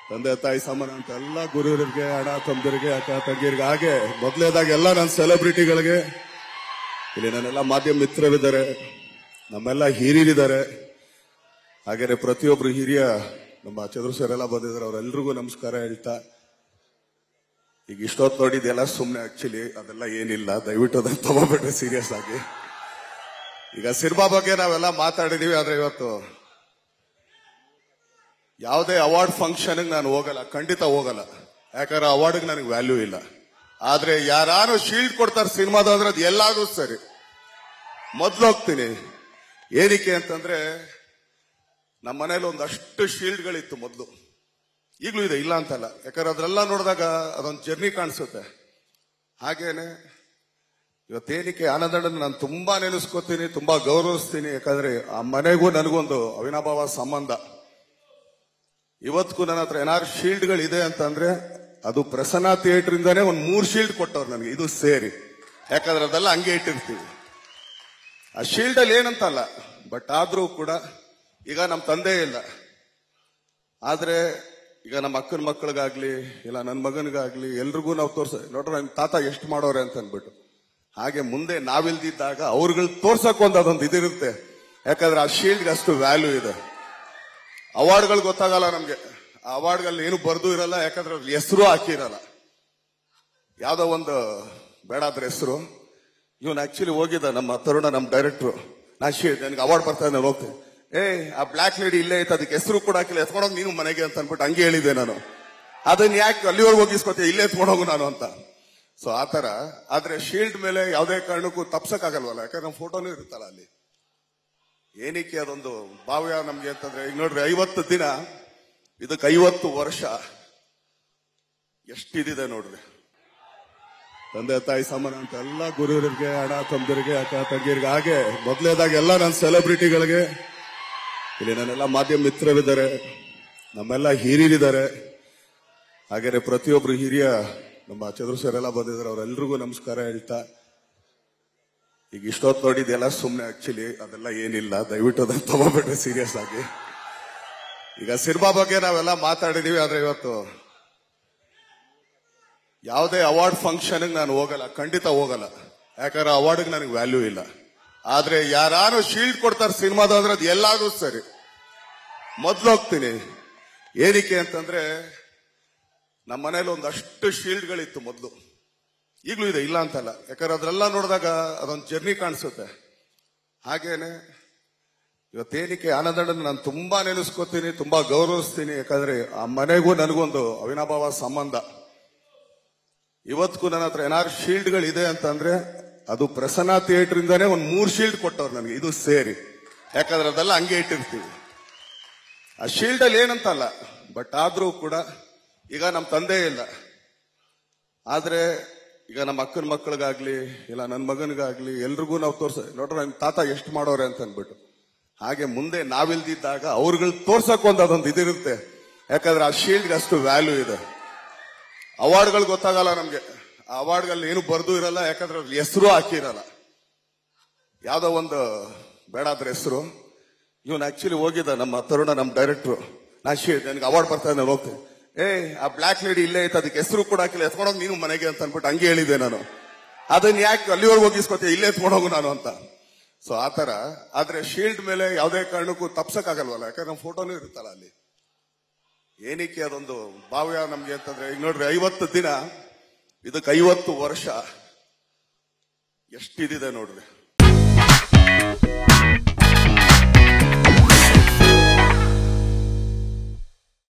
ತಂದೆ ತಾಯಿ ಸಮಾನ ಅಂತ ಎಲ್ಲ ಗುರುವರಿಗೆ, ಅಣ್ಣ ತಮ್ಮದಿರಿಗೆ, ಅಕ್ಕ ತಂಗಿರಿಗೆ, ಹಾಗೆ ಮೊದಲೇದಾಗಿ ಎಲ್ಲ ನನ್ನ ಸೆಲೆಬ್ರಿಟಿಗಳಿಗೆ, ಇಲ್ಲಿ ನನ್ನೆಲ್ಲ ಮಾಧ್ಯಮ ಮಿತ್ರರಿದ್ದಾರೆ, ನಮ್ಮೆಲ್ಲ ಹಿರಿಯರಿದ್ದಾರೆ, ಹಾಗೆ ಪ್ರತಿಯೊಬ್ರು ಹಿರಿಯ ನಮ್ಮ ಚಂದ್ರಶೇಖರ್ ಬಂದಿದ್ದಾರೆ, ಅವರೆಲ್ಲರಿಗೂ ನಮಸ್ಕಾರ ಹೇಳ್ತಾ, ಈಗ ಇಷ್ಟೊತ್ತು ನೋಡಿದೆಲ್ಲ ಸುಮ್ಮನೆ ಆಕ್ಚುಲಿ ಅದೆಲ್ಲ ಏನಿಲ್ಲ, ದಯವಿಟ್ಟು ಅದನ್ನು ತಗೋಬೇಡ್ರಿ ಸೀರಿಯಸ್ ಆಗಿ. ಈಗ ಸಿನಿಮಾ ಬಗ್ಗೆ ನಾವೆಲ್ಲ ಮಾತಾಡಿದೀವಿ, ಆದ್ರೆ ಇವತ್ತು ಯಾವುದೇ ಅವಾರ್ಡ್ ಫಂಕ್ಷನ್ ನಾನು ಹೋಗಲ್ಲ, ಖಂಡಿತ ಹೋಗಲ್ಲ. ಯಾಕಂದ್ರೆ ಅವಾರ್ಡ್ಗೆ ನನಗೆ ವ್ಯಾಲ್ಯೂ ಇಲ್ಲ. ಆದ್ರೆ ಯಾರು ಶೀಲ್ಡ್ ಕೊಡ್ತಾರೆ ಸಿನಿಮಾದ ಅಂದ್ರೆ ಅದು ಎಲ್ಲಾದ್ರೂ ಸರಿ, ಮೊದ್ಲು ಹೋಗ್ತೀನಿ. ಏನಕ್ಕೆ ಅಂತಂದ್ರೆ ನಮ್ಮ ಮನೇಲಿ ಒಂದಷ್ಟು ಶೀಲ್ಡ್ಗಳಿತ್ತು ಮೊದಲು, ಈಗಲೂ ಇದೆ, ಇಲ್ಲ ಅಂತಲ್ಲ. ಯಾಕಂದ್ರೆ ಅದ್ರೆಲ್ಲ ನೋಡಿದಾಗ ಅದೊಂದು ಜರ್ನಿ ಕಾಣಿಸುತ್ತೆ. ಹಾಗೇನೆ ಇವತ್ತೇನಕ್ಕೆ ಆನಂದಣ್ಣನ ನಾನು ತುಂಬಾ ನೆನೆಸ್ಕೋತೀನಿ, ತುಂಬಾ ಗೌರವಿಸ್ತೀನಿ. ಯಾಕಂದ್ರೆ ಆ ಮನೆಗೂ ನನಗೊಂದು ಅವಿನಾಭಾವ ಸಂಬಂಧ. ಇವತ್ತಿಗೂ ನನ್ನ ಹತ್ರ ಏನಾದ್ರು ಶೀಲ್ಡ್ಗಳಿದೆ ಅಂತಂದ್ರೆ ಅದು ಪ್ರಸನ್ನ ಥಿಯೇಟರ್ ಇಂದಾನೆ ಒಂದು 3 ಶೀಲ್ಡ್ ಕೊಟ್ಟವ್ರು ನನಗೆ, ಇದು ಸೇರಿ. ಯಾಕಂದ್ರೆ ಅದೆಲ್ಲ ಹಂಗೆ ಇಟ್ಟಿರ್ತೀವಿ. ಆ ಶೀಲ್ಡ್ ಅಲ್ಲಿ ಏನಂತಲ್ಲ, ಬಟ್ ಆದ್ರೂ ಕೂಡ ಈಗ ನಮ್ಮ ತಂದೆ ಇಲ್ಲ, ಆದ್ರೆ ಈಗ ನಮ್ಮ ಅಕ್ಕನ ಮಕ್ಕಳಿಗಾಗ್ಲಿ ಇಲ್ಲ ನನ್ನ ಮಗನಿಗಾಗ್ಲಿ ಎಲ್ರಿಗೂ ನಾವು ನೋಡ್ರೆ ನನ್ನ ತಾತ ಎಷ್ಟು ಮಾಡೋರೆ ಅಂತ ಅಂದ್ಬಿಟ್ಟು. ಹಾಗೆ ಮುಂದೆ ನಾವಿಲ್ದಿದ್ದಾಗ ಅವ್ರುಗಳು ತೋರ್ಸಕ್ ಅದೊಂದು ಇದಿರುತ್ತೆ. ಯಾಕಂದ್ರೆ ಆ ಶೀಲ್ಡ್ಗೆ ಅಷ್ಟು ವ್ಯಾಲ್ಯೂ ಇದೆ. ಅವಾರ್ಡ್ಗಳು ಗೊತ್ತಾಗಲ್ಲ ನಮ್ಗೆ, ಆ ಅವಾರ್ಡ್ಗಳಲ್ಲಿ ಏನು ಬರ್ದು ಇರಲ್ಲ, ಯಾಕಂದ್ರೆ ಅವ್ರ ಹೆಸರು ಹಾಕಿರಲ್ಲ. ಯಾವ್ದೋ ಒಂದು ಬೇಡಾದ್ರ ಹೆಸರು. ಇವನ್ ಆಕ್ಚುಲಿ ಹೋಗಿದ್ದ ನಮ್ಮ ತರುಣ, ನಮ್ಮ ಡೈರೆಕ್ಟ್ರು, ನನಗೆ ಅವಾರ್ಡ್ ಬರ್ತಾ ನಾನು ಹೋಗ್ತೇನೆ, ಆ ಬ್ಲಾಕ್ ಲೇಡಿ ಇಲ್ಲೇ ಐತೆ, ಅದಕ್ಕೆ ಹೆಸರು ಕೂಡ ಹಾಕಿಲ್ಲ, ಎತ್ಕೊಂಡೋಗಿ ನೀನು ಮನೆಗೆ ಅಂತ ಅನ್ಬಿಟ್ಟು ಹಂಗೆ ಹೇಳಿದೆ ನಾನು. ಅದನ್ನ ಯಾಕೆ ಅಲ್ಲಿವರೆಗೂ ಹೋಗಿಸ್ಕೊತೀಯ, ಇಲ್ಲೇ ಎತ್ಕೊಂಡೋಗು ನಾನು ಅಂತ. ಸೊ ಆತರ. ಆದ್ರೆ ಶೀಲ್ಡ್ ಮೇಲೆ ಯಾವುದೇ ಕಾರಣಕ್ಕೂ ತಪ್ಸಕ್ಕಾಗಲ್ವಲ್ಲ, ಯಾಕಂದ್ರೆ ನಮ್ಮ ಫೋಟೋನು ಇರುತ್ತಲ್ಲ ಅಲ್ಲಿ. ಏನಕ್ಕೆ ಅದೊಂದು ಭಾವ್ಯ ನಮ್ಗೆ ಅಂತಂದ್ರೆ, ಈಗ ನೋಡ್ರಿ 50 ದಿನ, ಇದಕ್ಕೆ 50 ವರ್ಷ, ಎಷ್ಟಿದೆ ನೋಡ್ರಿ. ತಂದೆ ತಾಯಿ ಸಮಾನ ಅಂತ ಎಲ್ಲ ಗುರುವರಿಗೆ, ಅಣ್ಣ ತಮ್ಮದಿರಿಗೆ, ಅಕ್ಕ ತಂಗಿರಿಗೆ, ಹಾಗೆ ಮೊದಲೇದಾಗಿ ಎಲ್ಲ ನನ್ನ ಸೆಲೆಬ್ರಿಟಿಗಳಿಗೆ, ಇಲ್ಲಿ ನನ್ನೆಲ್ಲ ಮಾಧ್ಯಮ ಮಿತ್ರರಿದ್ದಾರೆ, ನಮ್ಮೆಲ್ಲ ಹಿರಿಯರಿದ್ದಾರೆ, ಹಾಗೆ ಪ್ರತಿಯೊಬ್ರು ಹಿರಿಯ ನಮ್ಮ ಚಂದ್ರಶೇಖರ್ ಬಂದಿದ್ದಾರೆ, ಅವರೆಲ್ಲರಿಗೂ ನಮಸ್ಕಾರ ಹೇಳ್ತಾ, ಈಗ ಇಷ್ಟೊತ್ತು ನೋಡಿದೆಲ್ಲ ಸುಮ್ಮನೆ ಆಕ್ಚುಲಿ ಅದೆಲ್ಲ ಏನಿಲ್ಲ, ದಯವಿಟ್ಟು ಅದನ್ನು ತಗೋಬೇಡ್ರಿ ಸೀರಿಯಸ್ ಆಗಿ. ಈಗ ಸಿನಿಮಾ ಬಗ್ಗೆ ನಾವೆಲ್ಲ ಮಾತಾಡಿದೀವಿ, ಆದ್ರೆ ಇವತ್ತು ಯಾವುದೇ ಅವಾರ್ಡ್ ಫಂಕ್ಷನ್ ನಾನು ಹೋಗಲ್ಲ, ಖಂಡಿತ ಹೋಗಲ್ಲ. ಯಾಕಂದ್ರೆ ಅವಾರ್ಡ್ಗೆ ನನಗೆ ವ್ಯಾಲ್ಯೂ ಇಲ್ಲ. ಆದ್ರೆ ಯಾರು ಶೀಲ್ಡ್ ಕೊಡ್ತಾರೆ ಸಿನಿಮಾದ ಅಂದ್ರೆ ಅದು ಎಲ್ಲಾದ್ರೂ ಸರಿ, ಮೊದ್ಲು ಹೋಗ್ತೀನಿ. ಏನಕ್ಕೆ ಅಂತಂದ್ರೆ ನಮ್ಮ ಮನೇಲಿ ಒಂದಷ್ಟು ಶೀಲ್ಡ್ಗಳಿತ್ತು ಮೊದಲು, ಈಗಲೂ ಇದೆ, ಇಲ್ಲ ಅಂತಲ್ಲ. ಯಾಕಂದ್ರೆ ಅದ್ರೆಲ್ಲ ನೋಡಿದಾಗ ಅದೊಂದು ಜರ್ನಿ ಕಾಣಿಸುತ್ತೆ. ಹಾಗೇನೆ ಇವತ್ತೇನಕ್ಕೆ ಆನಂದಣ್ಣನ ನಾನು ತುಂಬಾ ನೆನೆಸ್ಕೋತೀನಿ, ತುಂಬಾ ಗೌರವಿಸ್ತೀನಿ. ಯಾಕಂದ್ರೆ ಆ ಮನೆಗೂ ನನಗೊಂದು ಅವಿನಾಭಾವ ಸಂಬಂಧ. ಇವತ್ತಿಗೂ ನನ್ನ ಹತ್ರ ಏನಾದ್ರು ಶೀಲ್ಡ್ಗಳಿದೆ ಅಂತಂದ್ರೆ ಅದು ಪ್ರಸನ್ನ ಥಿಯೇಟರ್ ಇಂದಾನೆ ಒಂದು 3 ಶೀಲ್ಡ್ ಕೊಟ್ಟವ್ರು ನನಗೆ, ಇದು ಸೇರಿ. ಯಾಕಂದ್ರೆ ಅದೆಲ್ಲ ಹಂಗೆ ಇಟ್ಟಿರ್ತೀವಿ. ಆ ಶೀಲ್ಡ್ ಅಲ್ಲಿ ಏನಂತಲ್ಲ, ಬಟ್ ಆದ್ರೂ ಕೂಡ ಈಗ ನಮ್ಮ ತಂದೆ ಇಲ್ಲ, ಆದ್ರೆ ಈಗ ನಮ್ಮ ಅಕ್ಕನ ಮಕ್ಕಳಿಗಾಗ್ಲಿ ಇಲ್ಲ ನನ್ನ ಮಗನಿಗಾಗ್ಲಿ ಎಲ್ರಿಗೂ ನಾವು ನೋಡ್ರೆ ನನ್ನ ತಾತ ಎಷ್ಟು ಮಾಡೋರೆ ಅಂತ ಅಂದ್ಬಿಟ್ಟು. ಹಾಗೆ ಮುಂದೆ ನಾವಿಲ್ದಿದ್ದಾಗ ಅವ್ರುಗಳು ತೋರ್ಸಕ್ ಅದೊಂದು ಇದಿರುತ್ತೆ. ಯಾಕಂದ್ರೆ ಆ ಶೀಲ್ಡ್ಗೆ ಅಷ್ಟು ವ್ಯಾಲ್ಯೂ ಇದೆ. ಅವಾರ್ಡ್ಗಳು ಗೊತ್ತಾಗಲ್ಲ ನಮ್ಗೆ, ಆ ಅವಾರ್ಡ್ಗಳಲ್ಲಿ ಏನು ಬರ್ದು ಇರಲ್ಲ, ಯಾಕಂದ್ರೆ ಅವ್ರ ಹೆಸರು ಹಾಕಿರಲ್ಲ. ಯಾವ್ದೋ ಒಂದು ಬೇಡಾದ್ರ ಹೆಸರು. ಇವನ್ ಆಕ್ಚುಲಿ ಹೋಗಿದ್ದ ನಮ್ಮ ತರುಣ, ನಮ್ಮ ಡೈರೆಕ್ಟ್ರು, ನನಗೆ ಅವಾರ್ಡ್ ಬರ್ತಾ ನಾನು ಹೋಗ್ತೇನೆ, ಆ ಬ್ಲಾಕ್ ಲೇಡಿ ಇಲ್ಲೇ ಐತೆ, ಅದಕ್ಕೆ ಹೆಸರು ಕೂಡ ಹಾಕಿಲ್ಲ, ಎತ್ಕೊಂಡೋಗಿ ನೀನು ಮನೆಗೆ ಅಂತ ಅನ್ಬಿಟ್ಟು ಹಂಗೆ ಹೇಳಿದೆ ನಾನು. ಅದನ್ನ ಯಾಕೆ ಅಲ್ಲಿವರೆಗೂ ಹೋಗಿಸ್ಕೊತೀಯ, ಇಲ್ಲೇ ಎತ್ಕೊಂಡೋಗು ನಾನು ಅಂತ. ಸೊ ಆತರ. ಆದ್ರೆ ಶೀಲ್ಡ್ ಮೇಲೆ ಯಾವುದೇ ಕಾರಣಕ್ಕೂ ತಪ್ಸಕ್ಕಾಗಲ್ವಲ್ಲ, ಯಾಕಂದ್ರೆ ನಮ್ಮ ಫೋಟೋನು ಇರುತ್ತಲ್ಲ ಅಲ್ಲಿ. ಏನಕ್ಕೆ ಅದೊಂದು ಭಾವ್ಯ ನಮ್ಗೆ ಅಂತಂದ್ರೆ, ಈಗ ನೋಡ್ರಿ 50 ದಿನ, ಇದಕ್ಕೆ 50 ವರ್ಷ, ಎಷ್ಟಿದೆ ನೋಡ್ರಿ.